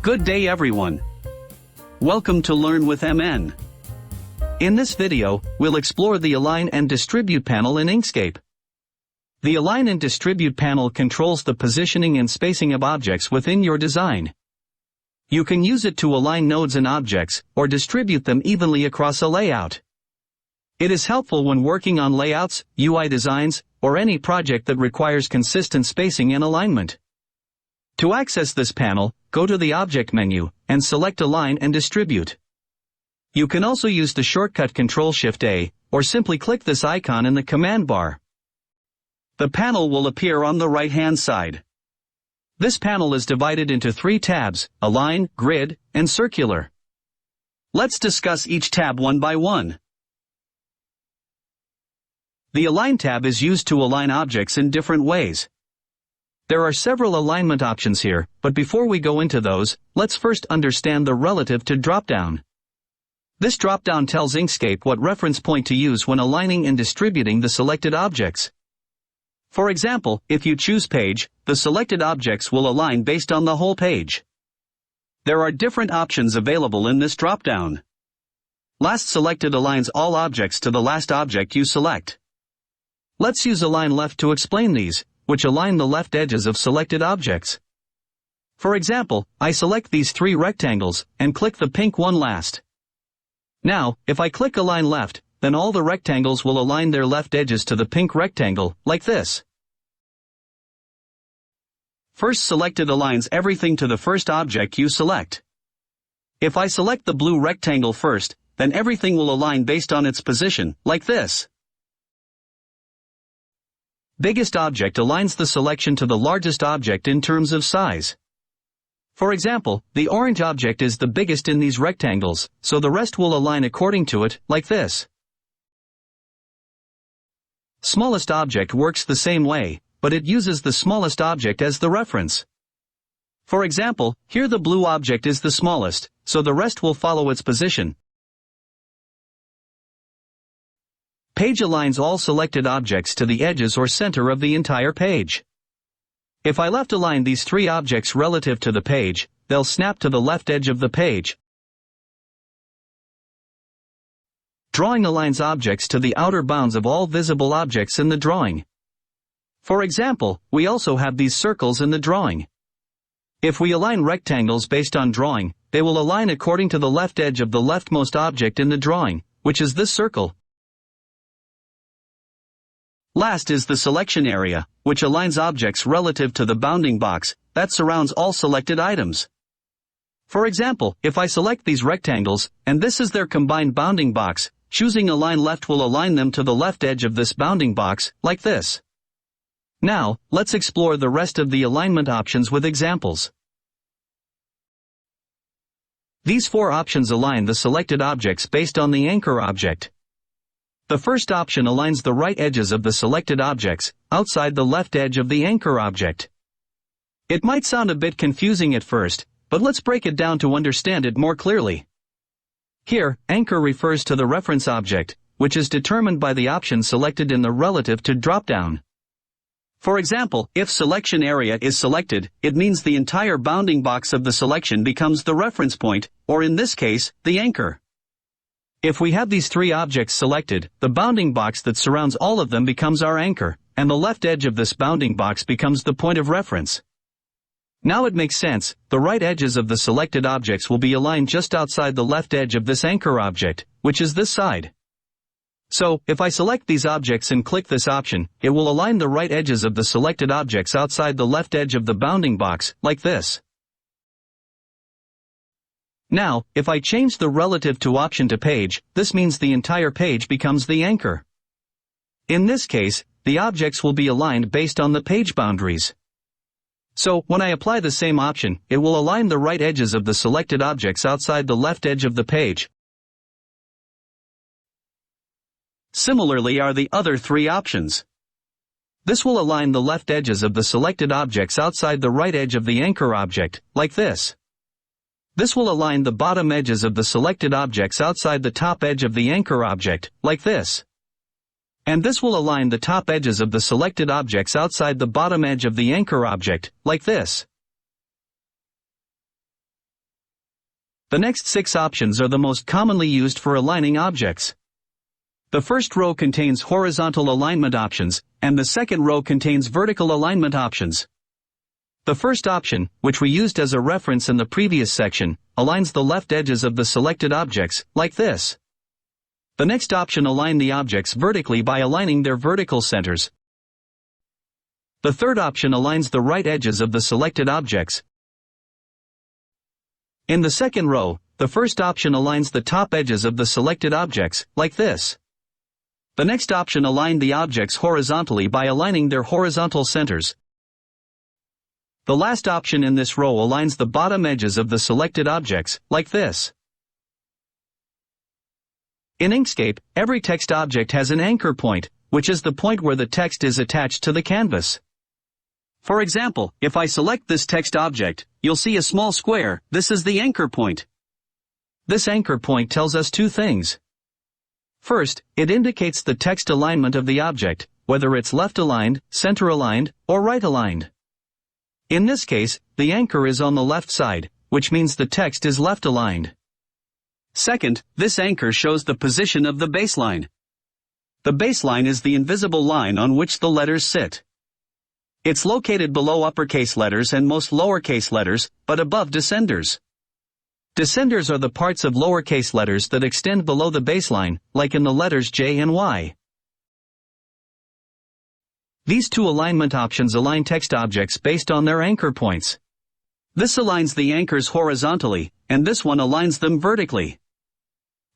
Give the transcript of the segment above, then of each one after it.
Good day everyone. Welcome to Learn with MN. In this video, we'll explore the Align and Distribute panel in Inkscape. The Align and Distribute panel controls the positioning and spacing of objects within your design. You can use it to align nodes and objects, or distribute them evenly across a layout. It is helpful when working on layouts, UI designs, or any project that requires consistent spacing and alignment. To access this panel, go to the Object menu, and select Align and Distribute. You can also use the shortcut Ctrl-Shift-A, or simply click this icon in the command bar. The panel will appear on the right-hand side. This panel is divided into 3 tabs: Align, Grid, and Circular. Let's discuss each tab one by one. The Align tab is used to align objects in different ways. There are several alignment options here, but before we go into those, let's first understand the relative to dropdown. This dropdown tells Inkscape what reference point to use when aligning and distributing the selected objects. For example, if you choose Page, the selected objects will align based on the whole page. There are different options available in this dropdown. Last selected aligns all objects to the last object you select. Let's use Align Left to explain these, which align the left edges of selected objects. For example, I select these 3 rectangles, and click the pink one last. Now, if I click Align Left, then all the rectangles will align their left edges to the pink rectangle, like this. First selected aligns everything to the first object you select. If I select the blue rectangle first, then everything will align based on its position, like this. Biggest object aligns the selection to the largest object in terms of size. For example, the orange object is the biggest in these rectangles, so the rest will align according to it, like this. Smallest object works the same way, but it uses the smallest object as the reference. For example, here the blue object is the smallest, so the rest will follow its position. Page aligns all selected objects to the edges or center of the entire page. If I left align these 3 objects relative to the page, they'll snap to the left edge of the page. Drawing aligns objects to the outer bounds of all visible objects in the drawing. For example, we also have these circles in the drawing. If we align rectangles based on drawing, they will align according to the left edge of the leftmost object in the drawing, which is this circle. Last is the selection area, which aligns objects relative to the bounding box that surrounds all selected items. For example, if I select these rectangles, and this is their combined bounding box, choosing Align Left will align them to the left edge of this bounding box, like this. Now, let's explore the rest of the alignment options with examples. These 4 options align the selected objects based on the anchor object. The first option aligns the right edges of the selected objects outside the left edge of the anchor object. It might sound a bit confusing at first, but let's break it down to understand it more clearly. Here, anchor refers to the reference object, which is determined by the option selected in the relative to dropdown. For example, if selection area is selected, it means the entire bounding box of the selection becomes the reference point, or in this case, the anchor. If we have these 3 objects selected, the bounding box that surrounds all of them becomes our anchor, and the left edge of this bounding box becomes the point of reference. Now it makes sense, the right edges of the selected objects will be aligned just outside the left edge of this anchor object, which is this side. So, if I select these objects and click this option, it will align the right edges of the selected objects outside the left edge of the bounding box, like this. Now, if I change the relative to option to page, this means the entire page becomes the anchor. In this case, the objects will be aligned based on the page boundaries. So, when I apply the same option, it will align the right edges of the selected objects outside the left edge of the page. Similarly are the other 3 options. This will align the left edges of the selected objects outside the right edge of the anchor object, like this. This will align the bottom edges of the selected objects outside the top edge of the anchor object, like this. And this will align the top edges of the selected objects outside the bottom edge of the anchor object, like this. The next 6 options are the most commonly used for aligning objects. The first row contains horizontal alignment options, and the second row contains vertical alignment options. The first option, which we used as a reference in the previous section, aligns the left edges of the selected objects, like this. The next option aligns the objects vertically by aligning their vertical centers. The third option aligns the right edges of the selected objects. In the second row, the first option aligns the top edges of the selected objects, like this. The next option aligns the objects horizontally by aligning their horizontal centers. The last option in this row aligns the bottom edges of the selected objects, like this. In Inkscape, every text object has an anchor point, which is the point where the text is attached to the canvas. For example, if I select this text object, you'll see a small square. This is the anchor point. This anchor point tells us 2 things. First, it indicates the text alignment of the object, whether it's left-aligned, center-aligned, or right-aligned. In this case, the anchor is on the left side, which means the text is left-aligned. Second, this anchor shows the position of the baseline. The baseline is the invisible line on which the letters sit. It's located below uppercase letters and most lowercase letters, but above descenders. Descenders are the parts of lowercase letters that extend below the baseline, like in the letters J and Y. These 2 alignment options align text objects based on their anchor points. This aligns the anchors horizontally, and this one aligns them vertically.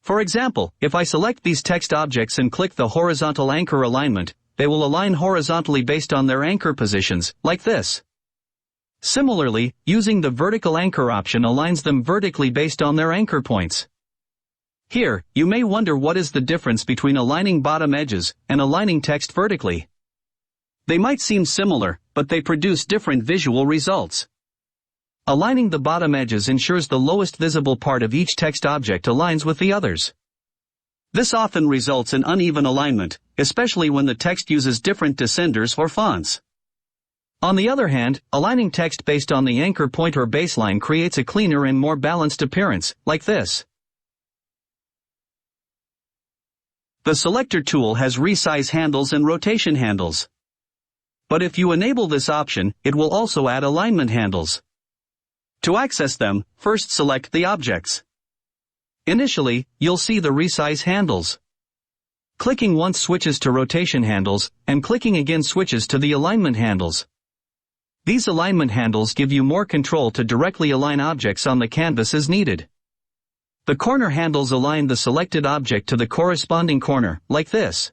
For example, if I select these text objects and click the horizontal anchor alignment, they will align horizontally based on their anchor positions, like this. Similarly, using the vertical anchor option aligns them vertically based on their anchor points. Here, you may wonder what is the difference between aligning bottom edges and aligning text vertically. They might seem similar, but they produce different visual results. Aligning the bottom edges ensures the lowest visible part of each text object aligns with the others. This often results in uneven alignment, especially when the text uses different descenders or fonts. On the other hand, aligning text based on the anchor point or baseline creates a cleaner and more balanced appearance, like this. The selector tool has resize handles and rotation handles. But if you enable this option, it will also add alignment handles. To access them, first select the objects. Initially, you'll see the resize handles. Clicking once switches to rotation handles, and clicking again switches to the alignment handles. These alignment handles give you more control to directly align objects on the canvas as needed. The corner handles align the selected object to the corresponding corner, like this.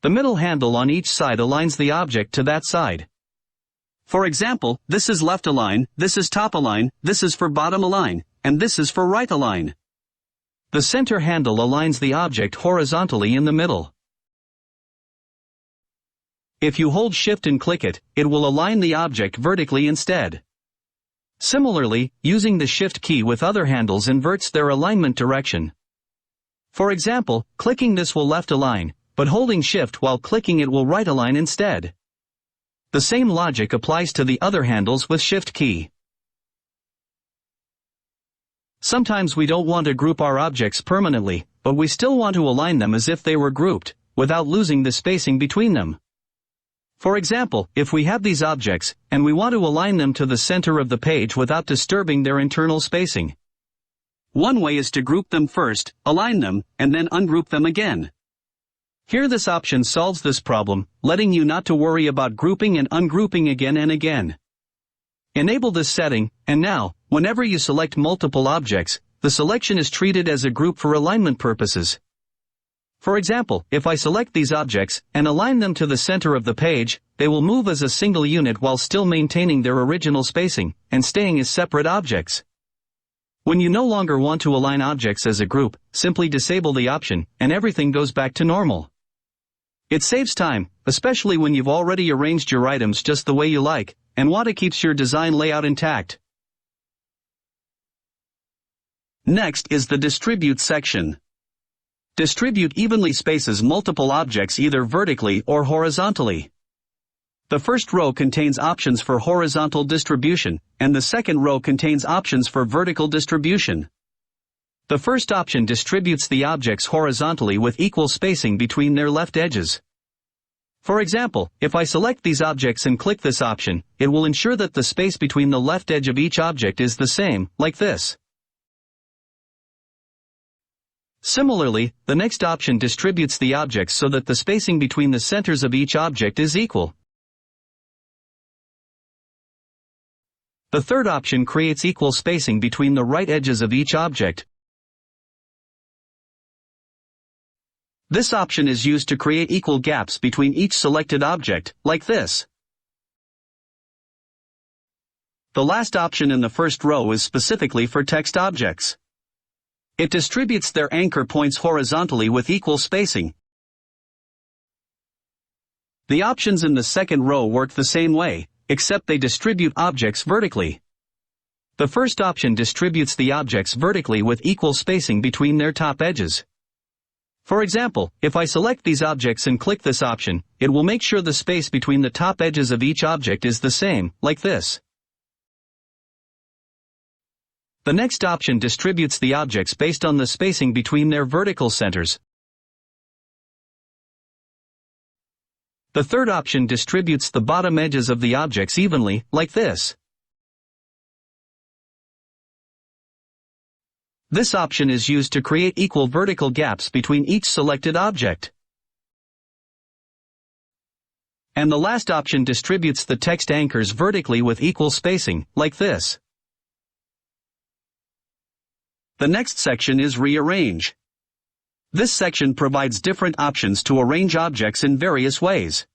The middle handle on each side aligns the object to that side. For example, this is left align, this is top align, this is for bottom align, and this is for right align. The center handle aligns the object horizontally in the middle. If you hold Shift and click it, it will align the object vertically instead. Similarly, using the Shift key with other handles inverts their alignment direction. For example, clicking this will left align, but holding Shift while clicking it will right align instead. The same logic applies to the other handles with Shift key. Sometimes we don't want to group our objects permanently, but we still want to align them as if they were grouped, without losing the spacing between them. For example, if we have these objects, and we want to align them to the center of the page without disturbing their internal spacing. One way is to group them first, align them, and then ungroup them again. Here this option solves this problem, letting you not to worry about grouping and ungrouping again and again. Enable this setting, and now, whenever you select multiple objects, the selection is treated as a group for alignment purposes. For example, if I select these objects and align them to the center of the page, they will move as a single unit while still maintaining their original spacing and staying as separate objects. When you no longer want to align objects as a group, simply disable the option, and everything goes back to normal. It saves time, especially when you've already arranged your items just the way you like, and want to keep your design layout intact. Next is the Distribute section. Distribute evenly spaces multiple objects either vertically or horizontally. The first row contains options for horizontal distribution, and the second row contains options for vertical distribution. The first option distributes the objects horizontally with equal spacing between their left edges. For example, if I select these objects and click this option, it will ensure that the space between the left edge of each object is the same, like this. Similarly, the next option distributes the objects so that the spacing between the centers of each object is equal. The third option creates equal spacing between the right edges of each object. This option is used to create equal gaps between each selected object, like this. The last option in the first row is specifically for text objects. It distributes their anchor points horizontally with equal spacing. The options in the second row work the same way, except they distribute objects vertically. The first option distributes the objects vertically with equal spacing between their top edges. For example, if I select these objects and click this option, it will make sure the space between the top edges of each object is the same, like this. The next option distributes the objects based on the spacing between their vertical centers. The third option distributes the bottom edges of the objects evenly, like this. This option is used to create equal vertical gaps between each selected object. And the last option distributes the text anchors vertically with equal spacing, like this. The next section is Rearrange. This section provides different options to arrange objects in various ways.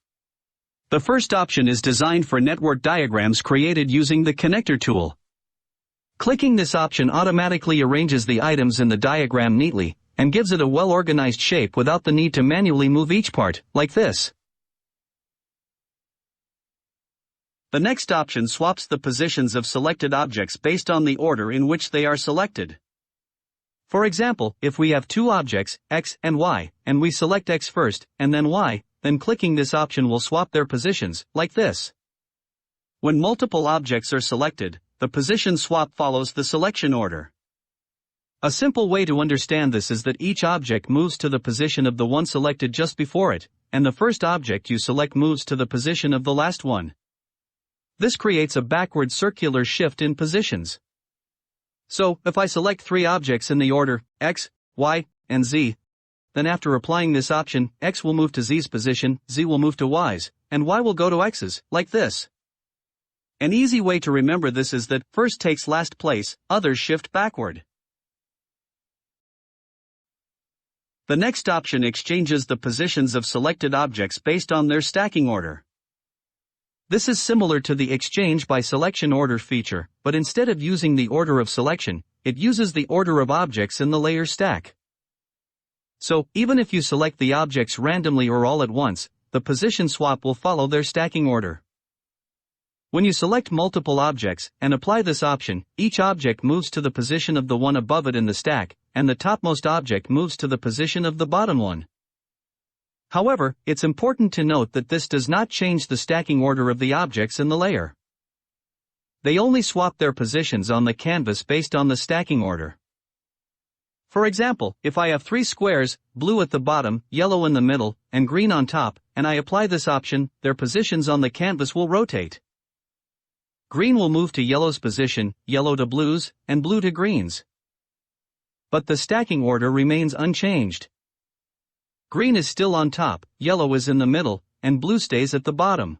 The first option is designed for network diagrams created using the connector tool. Clicking this option automatically arranges the items in the diagram neatly, and gives it a well-organized shape without the need to manually move each part, like this. The next option swaps the positions of selected objects based on the order in which they are selected. For example, if we have two objects, X and Y, and we select X first, and then Y, then clicking this option will swap their positions, like this. When multiple objects are selected, the position swap follows the selection order. A simple way to understand this is that each object moves to the position of the one selected just before it, and the first object you select moves to the position of the last one. This creates a backward circular shift in positions. So, if I select three objects in the order X, Y, and Z, then after applying this option, X will move to Z's position, Z will move to Y's, and Y will go to X's, like this. An easy way to remember this is that first takes last place, others shift backward. The next option exchanges the positions of selected objects based on their stacking order. This is similar to the exchange by selection order feature, but instead of using the order of selection, it uses the order of objects in the layer stack. So, even if you select the objects randomly or all at once, the position swap will follow their stacking order. When you select multiple objects and apply this option, each object moves to the position of the one above it in the stack, and the topmost object moves to the position of the bottom one. However, it's important to note that this does not change the stacking order of the objects in the layer. They only swap their positions on the canvas based on the stacking order. For example, if I have three squares, blue at the bottom, yellow in the middle, and green on top, and I apply this option, their positions on the canvas will rotate. Green will move to yellow's position, yellow to blue's, and blue to green's. But the stacking order remains unchanged. Green is still on top, yellow is in the middle, and blue stays at the bottom.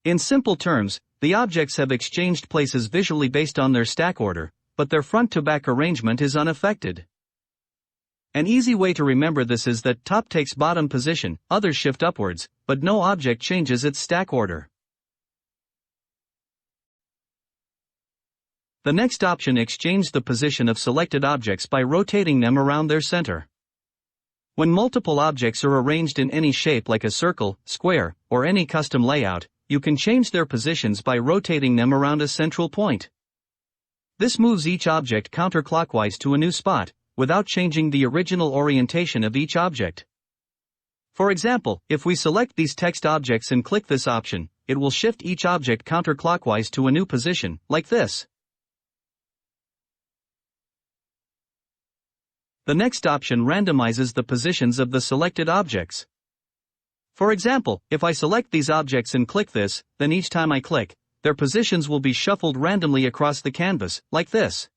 In simple terms, the objects have exchanged places visually based on their stack order, but their front-to-back arrangement is unaffected. An easy way to remember this is that top takes bottom position, others shift upwards, but no object changes its stack order. The next option exchanges the position of selected objects by rotating them around their center. When multiple objects are arranged in any shape like a circle, square, or any custom layout, you can change their positions by rotating them around a central point. This moves each object counterclockwise to a new spot, without changing the original orientation of each object. For example, if we select these text objects and click this option, it will shift each object counterclockwise to a new position, like this. The next option randomizes the positions of the selected objects. For example, if I select these objects and click this, then each time I click, their positions will be shuffled randomly across the canvas, like this.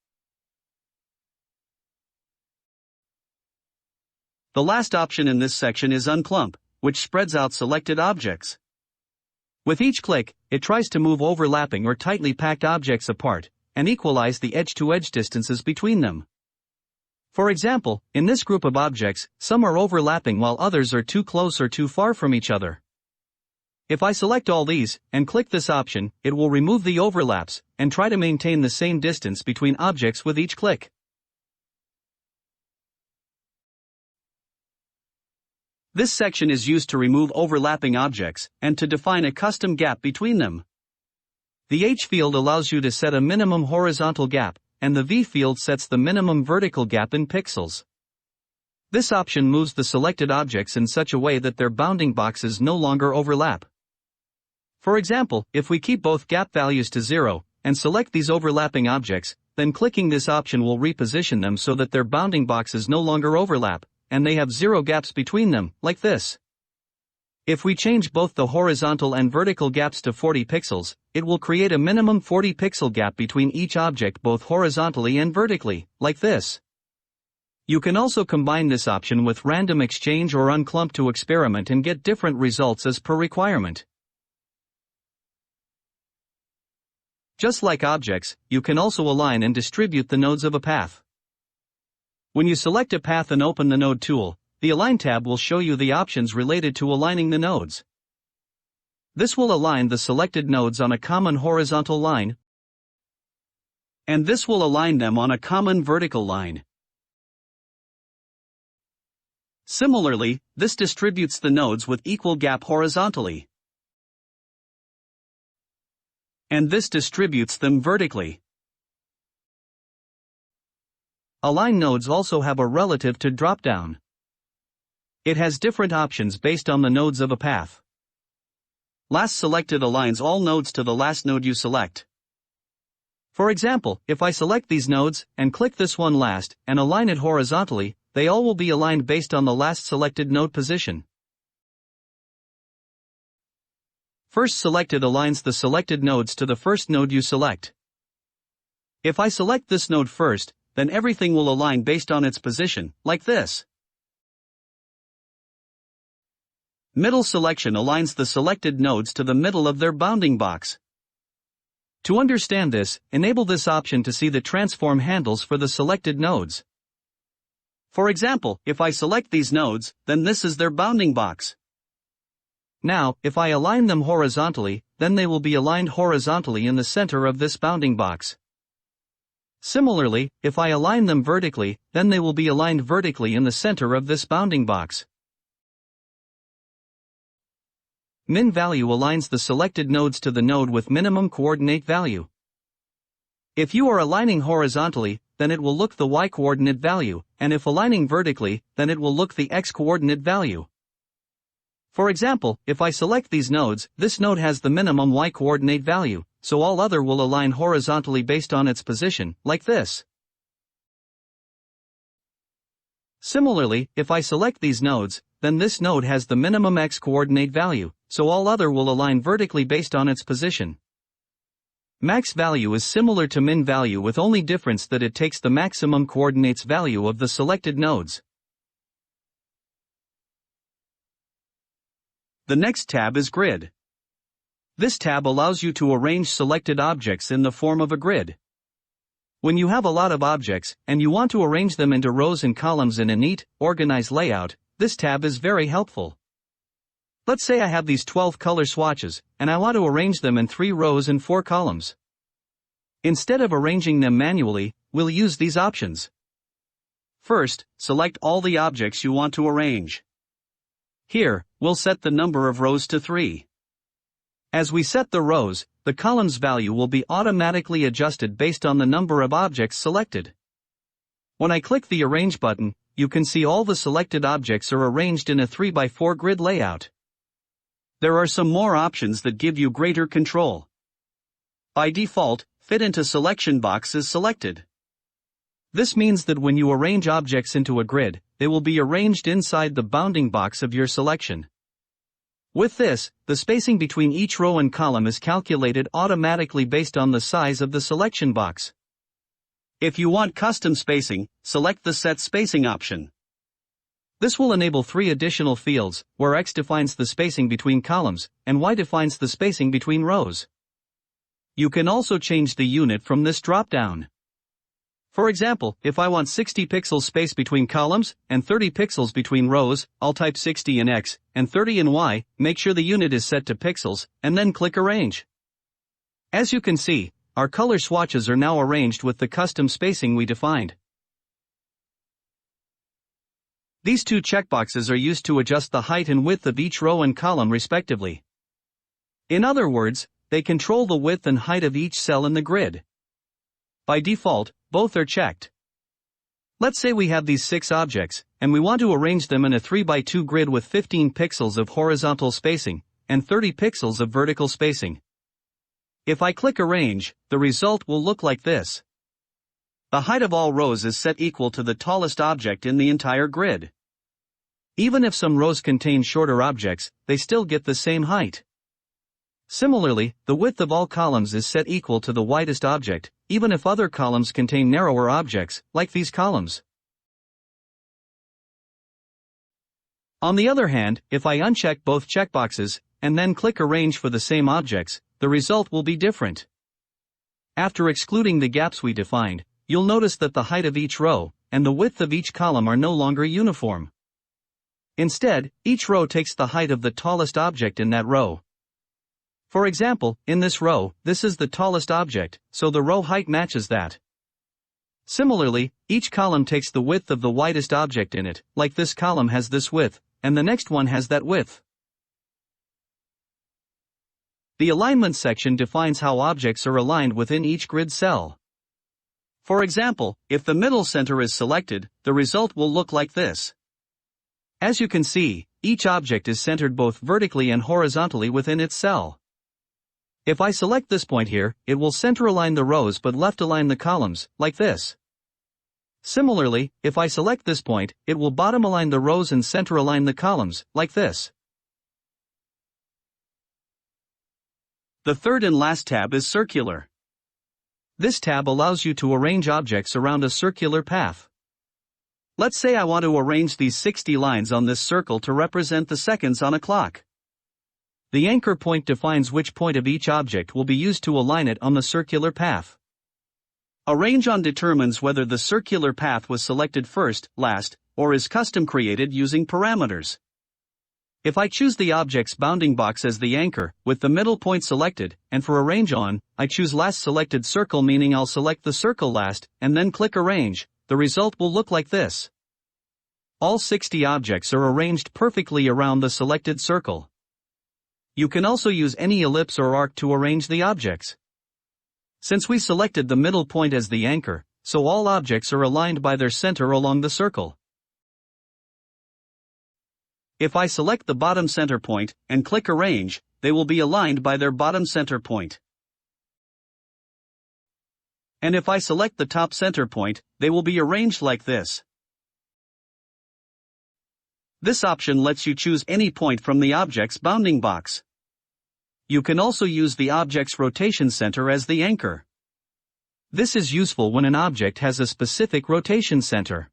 The last option in this section is Unclump, which spreads out selected objects. With each click, it tries to move overlapping or tightly packed objects apart, and equalize the edge-to-edge distances between them. For example, in this group of objects, some are overlapping while others are too close or too far from each other. If I select all these, and click this option, it will remove the overlaps, and try to maintain the same distance between objects with each click. This section is used to remove overlapping objects, and to define a custom gap between them. The H field allows you to set a minimum horizontal gap, and the V field sets the minimum vertical gap in pixels. This option moves the selected objects in such a way that their bounding boxes no longer overlap. For example, if we keep both gap values to 0, and select these overlapping objects, then clicking this option will reposition them so that their bounding boxes no longer overlap, and they have 0 gaps between them, like this. If we change both the horizontal and vertical gaps to 40 pixels, it will create a minimum 40 pixel gap between each object both horizontally and vertically, like this. You can also combine this option with random exchange or unclump to experiment and get different results as per requirement. Just like objects, you can also align and distribute the nodes of a path. When you select a path and open the Node tool, the Align tab will show you the options related to aligning the nodes. This will align the selected nodes on a common horizontal line, and this will align them on a common vertical line. Similarly, this distributes the nodes with equal gap horizontally, and this distributes them vertically. Align nodes also have a relative to Dropdown. It has different options based on the nodes of a path. Last selected aligns all nodes to the last node you select. For example, if I select these nodes, and click this one last, and align it horizontally, they all will be aligned based on the last selected node position. First selected aligns the selected nodes to the first node you select. If I select this node first, then everything will align based on its position, like this. Middle selection aligns the selected nodes to the middle of their bounding box. To understand this, enable this option to see the transform handles for the selected nodes. For example, if I select these nodes, then this is their bounding box. Now, if I align them horizontally, then they will be aligned horizontally in the center of this bounding box. Similarly, if I align them vertically, then they will be aligned vertically in the center of this bounding box. Min value aligns the selected nodes to the node with minimum coordinate value. If you are aligning horizontally, then it will look the y coordinate value, and if aligning vertically, then it will look the x coordinate value. For example, if I select these nodes, this node has the minimum y coordinate value, so all other will align horizontally based on its position, like this. Similarly, if I select these nodes, then this node has the minimum x coordinate value, so all other will align vertically based on its position. Max value is similar to min value with only difference that it takes the maximum coordinates value of the selected nodes. The next tab is Grid. This tab allows you to arrange selected objects in the form of a grid. When you have a lot of objects, and you want to arrange them into rows and columns in a neat, organized layout, this tab is very helpful. Let's say I have these 12 color swatches, and I want to arrange them in 3 rows and 4 columns. Instead of arranging them manually, we'll use these options. First, select all the objects you want to arrange. Here, we'll set the number of rows to 3. As we set the rows, the columns value will be automatically adjusted based on the number of objects selected. When I click the Arrange button, you can see all the selected objects are arranged in a 3x4 grid layout. There are some more options that give you greater control. By default, Fit into Selection box is selected. This means that when you arrange objects into a grid, they will be arranged inside the bounding box of your selection. With this, the spacing between each row and column is calculated automatically based on the size of the selection box. If you want custom spacing, select the Set Spacing option. This will enable 3 additional fields, where X defines the spacing between columns, and Y defines the spacing between rows. You can also change the unit from this drop-down. For example, if I want 60 pixels space between columns, and 30 pixels between rows, I'll type 60 in X, and 30 in Y, make sure the unit is set to pixels, and then click Arrange. As you can see, our color swatches are now arranged with the custom spacing we defined. These 2 checkboxes are used to adjust the height and width of each row and column respectively. In other words, they control the width and height of each cell in the grid. By default, both are checked. Let's say we have these 6 objects, and we want to arrange them in a 3x2 grid with 15 pixels of horizontal spacing, and 30 pixels of vertical spacing. If I click Arrange, the result will look like this. The height of all rows is set equal to the tallest object in the entire grid. Even if some rows contain shorter objects, they still get the same height. Similarly, the width of all columns is set equal to the widest object, even if other columns contain narrower objects, like these columns. On the other hand, if I uncheck both checkboxes, and then click Arrange for the same objects, the result will be different. After excluding the gaps we defined, you'll notice that the height of each row, and the width of each column are no longer uniform. Instead, each row takes the height of the tallest object in that row. For example, in this row, this is the tallest object, so the row height matches that. Similarly, each column takes the width of the widest object in it, like this column has this width, and the next one has that width. The alignment section defines how objects are aligned within each grid cell. For example, if the middle center is selected, the result will look like this. As you can see, each object is centered both vertically and horizontally within its cell. If I select this point here, it will center align the rows but left align the columns, like this. Similarly, if I select this point, it will bottom align the rows and center align the columns, like this. The third and last tab is Circular. This tab allows you to arrange objects around a circular path. Let's say I want to arrange these 60 lines on this circle to represent the seconds on a clock. The anchor point defines which point of each object will be used to align it on the circular path. Arrange on determines whether the circular path was selected first, last, or is custom created using parameters. If I choose the object's bounding box as the anchor, with the middle point selected, and for Arrange on, I choose last selected circle, meaning I'll select the circle last, and then click Arrange, the result will look like this. All 60 objects are arranged perfectly around the selected circle. You can also use any ellipse or arc to arrange the objects. Since we selected the middle point as the anchor, so all objects are aligned by their center along the circle. If I select the bottom center point, and click Arrange, they will be aligned by their bottom center point. And if I select the top center point, they will be arranged like this. This option lets you choose any point from the object's bounding box. You can also use the object's rotation center as the anchor. This is useful when an object has a specific rotation center.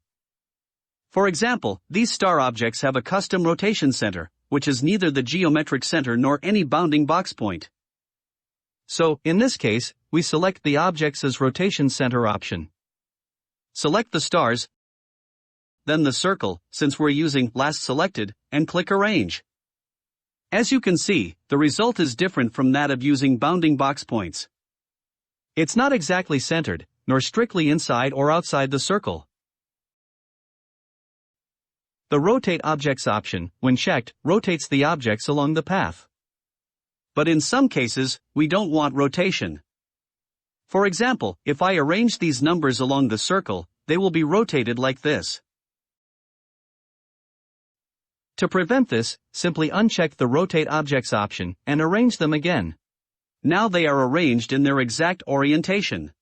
For example, these star objects have a custom rotation center, which is neither the geometric center nor any bounding box point. So, in this case, we select the objects as rotation center option. Select the stars, then the circle, since we're using last selected, and click Arrange. As you can see, the result is different from that of using bounding box points. It's not exactly centered, nor strictly inside or outside the circle. The Rotate Objects option, when checked, rotates the objects along the path. But in some cases, we don't want rotation. For example, if I arrange these numbers along the circle, they will be rotated like this. To prevent this, simply uncheck the Rotate Objects option and arrange them again. Now they are arranged in their exact orientation.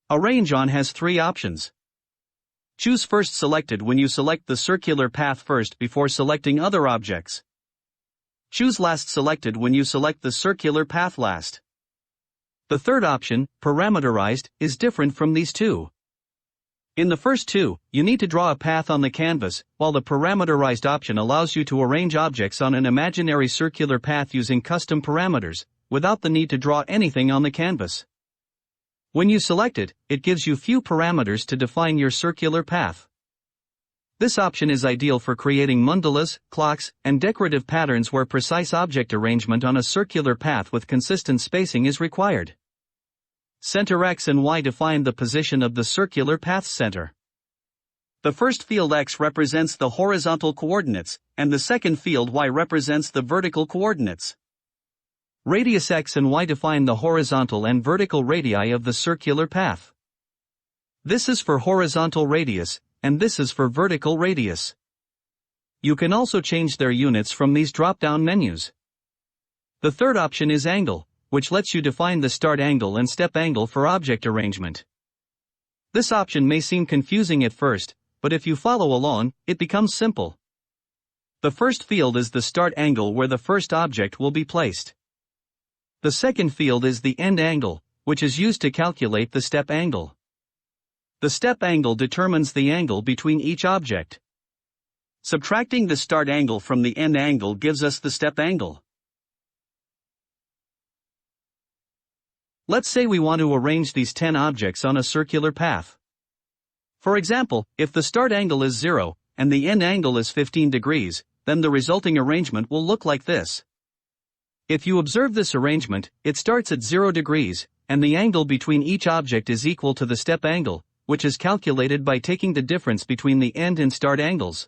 Arrange On has 3 options. Choose First Selected when you select the circular path first before selecting other objects. Choose Last Selected when you select the circular path last. The third option, Parameterized, is different from these two. In the first two, you need to draw a path on the canvas, while the Parameterized option allows you to arrange objects on an imaginary circular path using custom parameters, without the need to draw anything on the canvas. When you select it, it gives you few parameters to define your circular path. This option is ideal for creating mandalas, clocks, and decorative patterns where precise object arrangement on a circular path with consistent spacing is required. Center X and Y define the position of the circular path's center. The first field X represents the horizontal coordinates, and the second field Y represents the vertical coordinates. Radius X and Y define the horizontal and vertical radii of the circular path. This is for horizontal radius, and this is for vertical radius. You can also change their units from these drop-down menus. The third option is Angle, which lets you define the start angle and step angle for object arrangement. This option may seem confusing at first, but if you follow along, it becomes simple. The first field is the start angle where the first object will be placed. The second field is the end angle, which is used to calculate the step angle. The step angle determines the angle between each object. Subtracting the start angle from the end angle gives us the step angle. Let's say we want to arrange these 10 objects on a circular path. For example, if the start angle is 0, and the end angle is 15 degrees, then the resulting arrangement will look like this. If you observe this arrangement, it starts at 0 degrees, and the angle between each object is equal to the step angle, which is calculated by taking the difference between the end and start angles.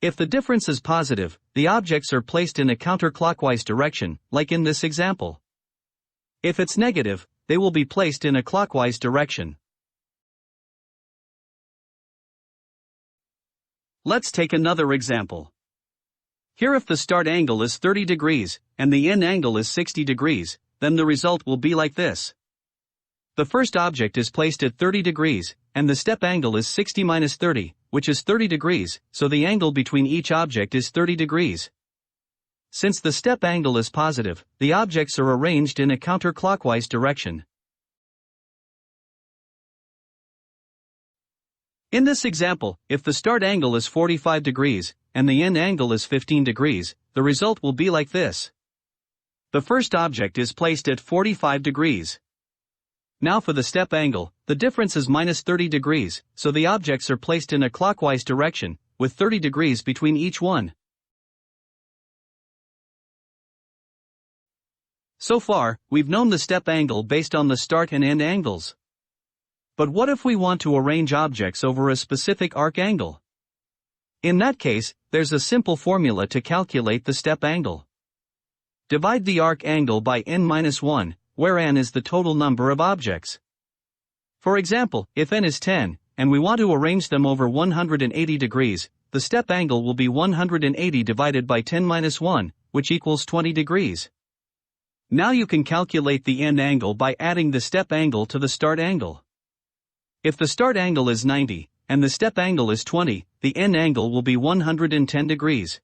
If the difference is positive, the objects are placed in a counterclockwise direction, like in this example. If it's negative, they will be placed in a clockwise direction. Let's take another example. Here if the start angle is 30 degrees, and the end angle is 60 degrees, then the result will be like this. The first object is placed at 30 degrees, and the step angle is 60 minus 30, which is 30 degrees, so the angle between each object is 30 degrees. Since the step angle is positive, the objects are arranged in a counterclockwise direction. In this example, if the start angle is 45 degrees, and the end angle is 15 degrees, the result will be like this. The first object is placed at 45 degrees. Now for the step angle, the difference is minus 30 degrees, so the objects are placed in a clockwise direction, with 30 degrees between each one. So far, we've known the step angle based on the start and end angles. But what if we want to arrange objects over a specific arc angle? In that case, there's a simple formula to calculate the step angle. Divide the arc angle by n-1, where n is the total number of objects. For example, if n is 10, and we want to arrange them over 180 degrees, the step angle will be 180 divided by 10-1, which equals 20 degrees. Now you can calculate the end angle by adding the step angle to the start angle. If the start angle is 90, and the step angle is 20, the end angle will be 110 degrees.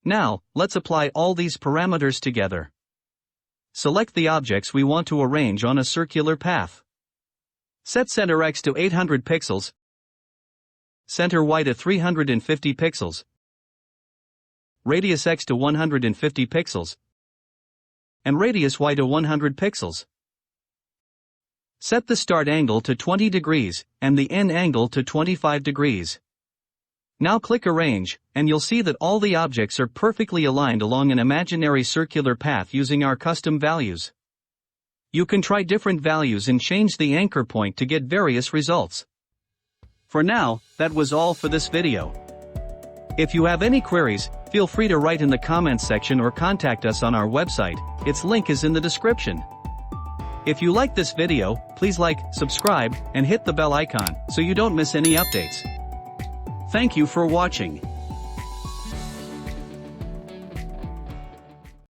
Now, let's apply all these parameters together. Select the objects we want to arrange on a circular path. Set center X to 800 pixels, center Y to 350 pixels, radius X to 150 pixels, and radius Y to 100 pixels. Set the start angle to 20 degrees, and the end angle to 25 degrees. Now click Arrange, and you'll see that all the objects are perfectly aligned along an imaginary circular path using our custom values. You can try different values and change the anchor point to get various results. For now, that was all for this video. If you have any queries, feel free to write in the comments section or contact us on our website, its link is in the description. If you like this video, please like, subscribe, and hit the bell icon so you don't miss any updates. Thank you for watching.